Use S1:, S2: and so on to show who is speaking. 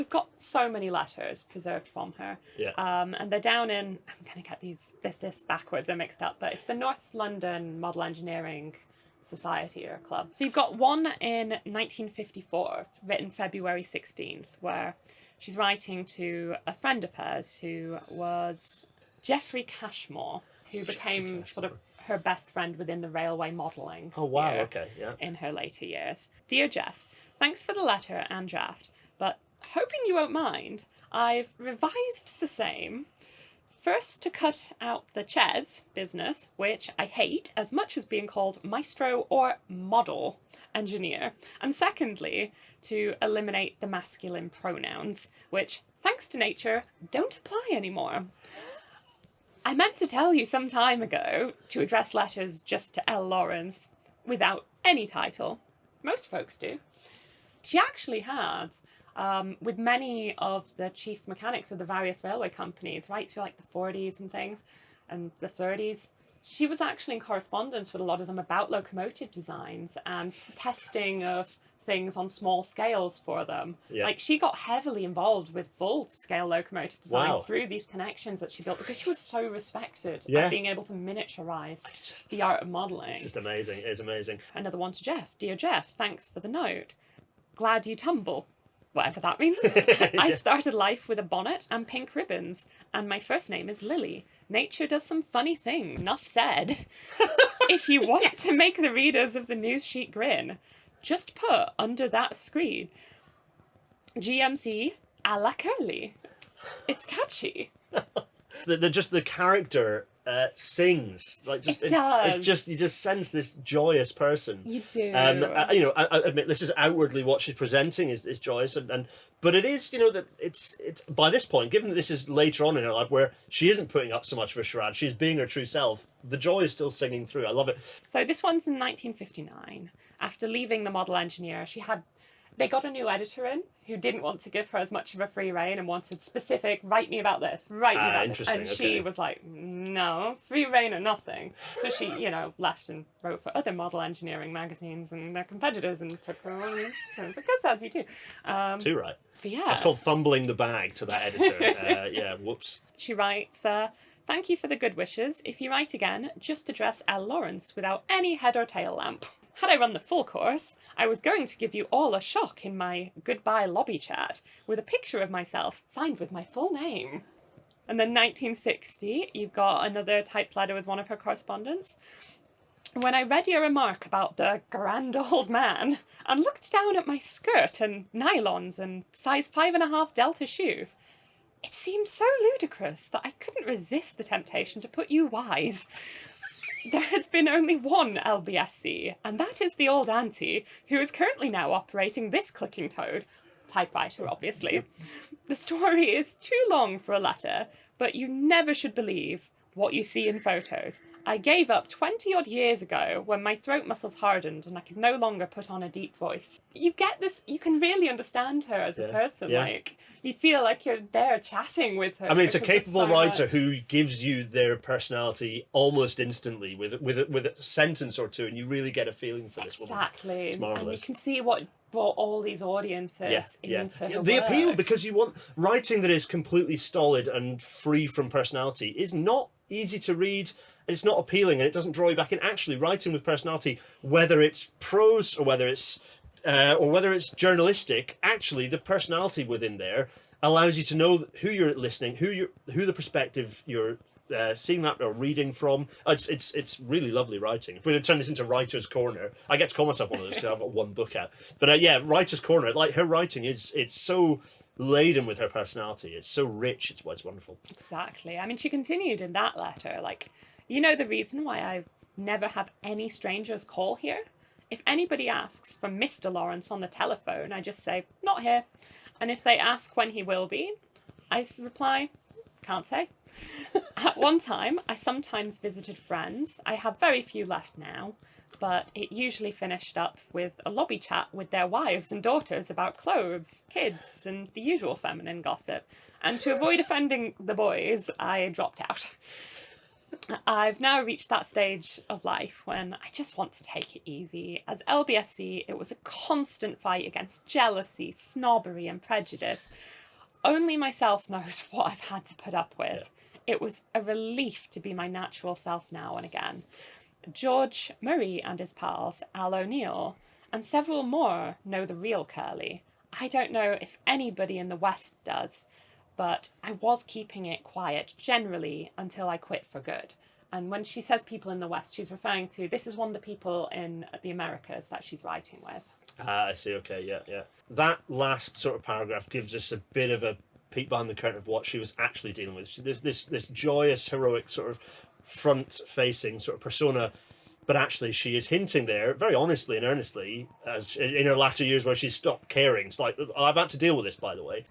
S1: We've got so many letters preserved from her.
S2: Yeah.
S1: And they're down in, I'm going to get this backwards, they're mixed up, but it's the North London Model Engineering Society or Club. So you've got one in 1954, written February 16th, where she's writing to a friend of hers who was Geoffrey Cashmore, who became sort of her best friend within the railway modelling
S2: Oh, wow,
S1: sphere
S2: okay, yeah.
S1: in her later years. Dear Jeff, thanks for the letter and draft, but hoping you won't mind, I've revised the same. First, to cut out the Ches business, which I hate as much as being called maestro or model engineer. And secondly, to eliminate the masculine pronouns, which, thanks to nature, don't apply anymore. I meant to tell you some time ago to address letters just to L. Lawrence without any title. Most folks do. She actually had, with many of the chief mechanics of the various railway companies, right through like the 40s and things, and the 30s, she was actually in correspondence with a lot of them about locomotive designs and testing of things on small scales for them.
S2: Yeah.
S1: Like, she got heavily involved with full-scale locomotive design
S2: Wow.
S1: through these connections that she built, because she was so respected
S2: Yeah.
S1: at being able to miniaturize the art of modelling.
S2: It's just amazing. It is amazing.
S1: Another one to Jeff. Dear Jeff, thanks for the note. Glad you tumble. Whatever that means. I started life with a bonnet and pink ribbons, and my first name is Lily. Nature does some funny things. Enough said. If you want to make the readers of the news sheet grin, just put under that screen GMC a la curly. It's catchy.
S2: The character sings like just
S1: It does.
S2: you just sense this joyous person.
S1: You do.
S2: I admit this is outwardly what she's presenting is joyous, but it is, that it's by this point, given that this is later on in her life where she isn't putting up so much of a charade, she's being her true self. The joy is still singing through. I love it.
S1: So this one's in 1959. After leaving the model engineer, they got a new editor in who didn't want to give her as much of a free rein and wanted specific, write me about this, write me about this. And she was like, no, free rein or nothing. So she, left and wrote for other model engineering magazines and their competitors and took her own, because as you do.
S2: Too right.
S1: But yeah.
S2: That's called fumbling the bag to that editor. Whoops.
S1: She writes, thank you for the good wishes. If you write again, just address L. Lawrence without any head or tail lamp. Had I run the full course, I was going to give you all a shock in my goodbye lobby chat with a picture of myself signed with my full name. And then 1960, you've got another typed letter with one of her correspondents. When I read your remark about the grand old man and looked down at my skirt and nylons and size 5.5 Delta shoes, it seemed so ludicrous that I couldn't resist the temptation to put you wise. There has been only one LBSC, and that is the old auntie, who is currently now operating this clicking toad. Typewriter, obviously. The story is too long for a letter, but you never should believe what you see in photos. I gave up 20-odd years ago when my throat muscles hardened and I could no longer put on a deep voice. You get this, you can really understand her as a person, like, you feel like you're there chatting with her.
S2: I mean, it's a capable writer
S1: much.
S2: who gives you their personality almost instantly with a sentence or two, and you really get a feeling for this woman.
S1: Exactly.
S2: It's marvellous.
S1: And you can see what brought all these audiences into her
S2: the
S1: work.
S2: appeal, because you want writing that is completely stolid and free from personality is not easy to read. It's not appealing, and it doesn't draw you back in. Actually, writing with personality, whether it's prose or whether it's journalistic, actually the personality within there allows you to know who you're listening, who the perspective you're seeing that or reading from. It's really lovely writing. If we were to turn this into Writer's Corner, I get to call myself one of those because I've got one book out. But Writer's Corner, like, her writing it's so laden with her personality. It's so rich. It's wonderful.
S1: Exactly. I mean, she continued in that letter, like, the reason why I never have any strangers call here? If anybody asks for Mr. Lawrence on the telephone, I just say, not here. And if they ask when he will be, I reply, can't say. At one time, I sometimes visited friends. I have very few left now, but it usually finished up with a lobby chat with their wives and daughters about clothes, kids, and the usual feminine gossip. And to avoid offending the boys, I dropped out. I've now reached that stage of life when I just want to take it easy. As LBSC, it was a constant fight against jealousy, snobbery, and prejudice. Only myself knows what I've had to put up with. It was a relief to be my natural self now and again. George Murray and his pals, Al O'Neill, and several more know the real Curly. I don't know if anybody in the West does, but I was keeping it quiet generally until I quit for good. And when she says people in the West, she's referring to, this is one of the people in the Americas that she's writing with.
S2: Ah, I see. Okay, yeah. That last sort of paragraph gives us a bit of a peek behind the curtain of what she was actually dealing with. This joyous, heroic sort of front-facing sort of persona, but actually she is hinting there, very honestly and earnestly, as in her latter years where she's stopped caring. It's like, I've had to deal with this, by the way.